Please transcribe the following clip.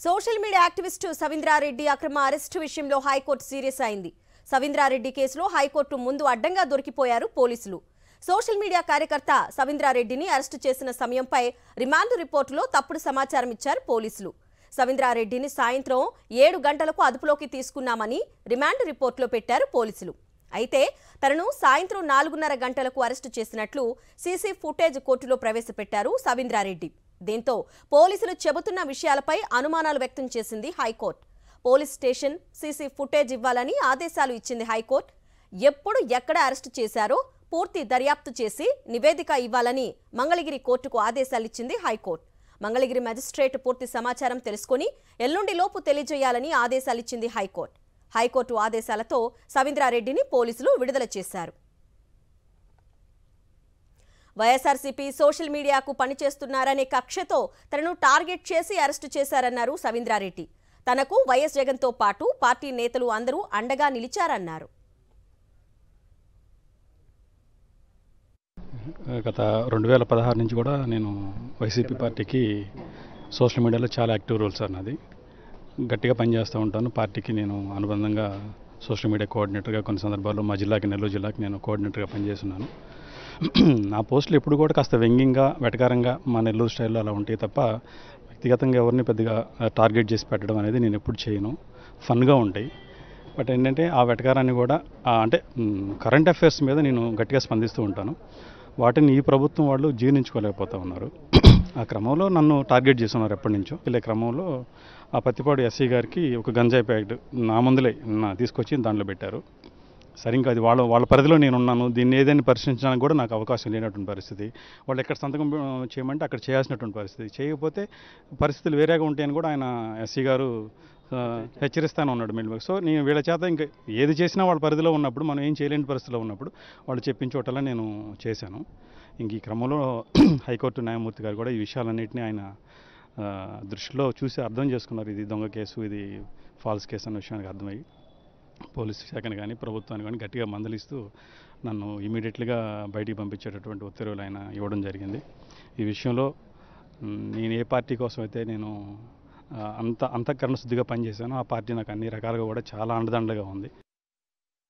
Social media activist సవీంద్రారెడ్డి అక్రమ arrest విషయంలో high court serious అయింది. సవీంద్రారెడ్డి కేసులో హైకోర్టు ముందు అడ్డంగా దొరికిపోయారు పోలీసులు. సోషల్ మీడియా కార్యకర్త సవీంద్రారెడ్డిని అరెస్టు చేసిన సమయంపై రిమాండ్ రిపోర్టులో తప్పుడు సమాచారం ఇచ్చారు పోలీసులు. సవీంద్రారెడ్డిని సాయంత్రం 7 గంటలకు అదుపులోకి తీసుకున్నామని రిమాండ్ రిపోర్టులో పెట్టారు పోలీసులు. అయితే తనను సాయంత్రం 4:30 గంటలకు అరెస్టు చేసినట్లు సీసీ ఫుటేజ్ కోర్టులో ప్రవేశపెట్టారు సవీంద్రారెడ్డి. దీంతో పోలీసులు చెబుతున్న విషయాలపై అనుమానాలు వ్యక్తం చేసింది high court. Police station CC footage ఇవ్వాలని ఆదేశాలు ఇచ్చింది హైకోర్టు. ఎప్పుడు ఎక్కడ అరెస్టు చేశారో పూర్తి దర్యాప్తు చేసి నివేదిక ఇవ్వాలని మంగళగిరి కోర్టుకు ఆదేశాలిచ్చింది హైకోర్టు. మంగళగిరి మెజిస్ట్రేట్ పూర్తి సమాచారం తెలుసుకుని ఎల్లుండిలోపు తెలియజేయాలని ఆదేశాలిచ్చింది హైకోర్టు. హైకోర్టు ఆదేశాలతో సవీంద్రారెడ్డిని పోలీసులు విడుదల చేశారు. వైఎస్ఆర్సీపీ సోషల్ మీడియాకు పనిచేస్తున్నారనే కక్షతో తనను టార్గెట్ చేసి అరెస్టు చేశారన్నారు సవీంద్రారెడ్డి. తనకు వైఎస్ జగన్తో పాటు పార్టీ నేతలు అందరూ అండగా నిలిచారన్నారు. గత 2016 నుంచి కూడా నేను వైసీపీ పార్టీకి సోషల్ మీడియాలో చాలా యాక్టివ్ రోల్ సార్. నాది గట్టిగా పనిచేస్తూ ఉంటాను. పార్టీకి నేను అనుబంధంగా సోషల్ మీడియా కోఆర్డినేటర్గా కొన్ని సందర్భాల్లో మా జిల్లాకి, నెల్లూరు జిల్లాకి నేను కోఆర్డినేటర్గా పనిచేస్తున్నాను. నా పోస్టులు ఎప్పుడు కూడా కాస్త వ్యంగ్యంగా, వెటకారంగా మా నెల్లూరు స్టైల్లో అలా ఉంటాయి తప్ప వ్యక్తిగతంగా ఎవరిని పెద్దగా టార్గెట్ చేసి పెట్టడం అనేది నేను ఎప్పుడు చేయను. ఫన్గా ఉంటాయి. బట్ ఏంటంటే ఆ వెటకారాన్ని కూడా అంటే కరెంట్ అఫైర్స్ మీద నేను గట్టిగా స్పందిస్తూ ఉంటాను. వాటిని ఈ ప్రభుత్వం వాళ్ళు జీర్ణించుకోలేకపోతూ ఉన్నారు. ఆ క్రమంలో నన్ను టార్గెట్ చేస్తున్నారు ఎప్పటి నుంచో. ఇలా క్రమంలో ఆ పత్తిపాడు ఎస్సీ గారికి ఒక గంజాయి ప్యాకెట్ నా ముందులే తీసుకొచ్చి దాంట్లో పెట్టారు. సరే ఇంకా అది వాళ్ళ పరిధిలో నేను ఉన్నాను. దీన్ని ఏదైనా పరిశీలించడానికి కూడా నాకు అవకాశం లేనటువంటి పరిస్థితి. వాళ్ళు ఎక్కడ సంతకం చేయమంటే అక్కడ చేయాల్సినటువంటి పరిస్థితి. చేయకపోతే పరిస్థితులు వేరేగా ఉంటాయని కూడా ఆయన ఎస్సీ గారు హెచ్చరిస్తానే ఉన్నాడు మెల్లిగా. సో నేను వీళ్ళ చేత ఇంకా ఏది చేసినా వాళ్ళ పరిధిలో ఉన్నప్పుడు, మనం ఏం చేయలేని పరిస్థితిలో ఉన్నప్పుడు వాళ్ళు చెప్పించోటలా నేను చేశాను. ఇంక ఈ క్రమంలో హైకోర్టు న్యాయమూర్తి గారు కూడా ఈ విషయాలన్నింటినీ ఆయన దృష్టిలో చూసి అర్థం చేసుకున్నారు. ఇది దొంగ కేసు, ఇది ఫాల్స్ కేసు అన్న విషయానికి అర్థమయ్యి పోలీసు శాఖను కానీ ప్రభుత్వాన్ని కానీ గట్టిగా మందలిస్తూ నన్ను ఇమీడియట్లీగా బయటికి పంపించేటటువంటి ఉత్తర్వులు ఆయన ఇవ్వడం జరిగింది. ఈ విషయంలో నేను ఏ పార్టీ కోసం అయితే నేను అంతఃకరణ శుద్ధిగా పనిచేశానో ఆ పార్టీ నాకు అన్ని రకాలుగా కూడా చాలా అండదండగా ఉంది.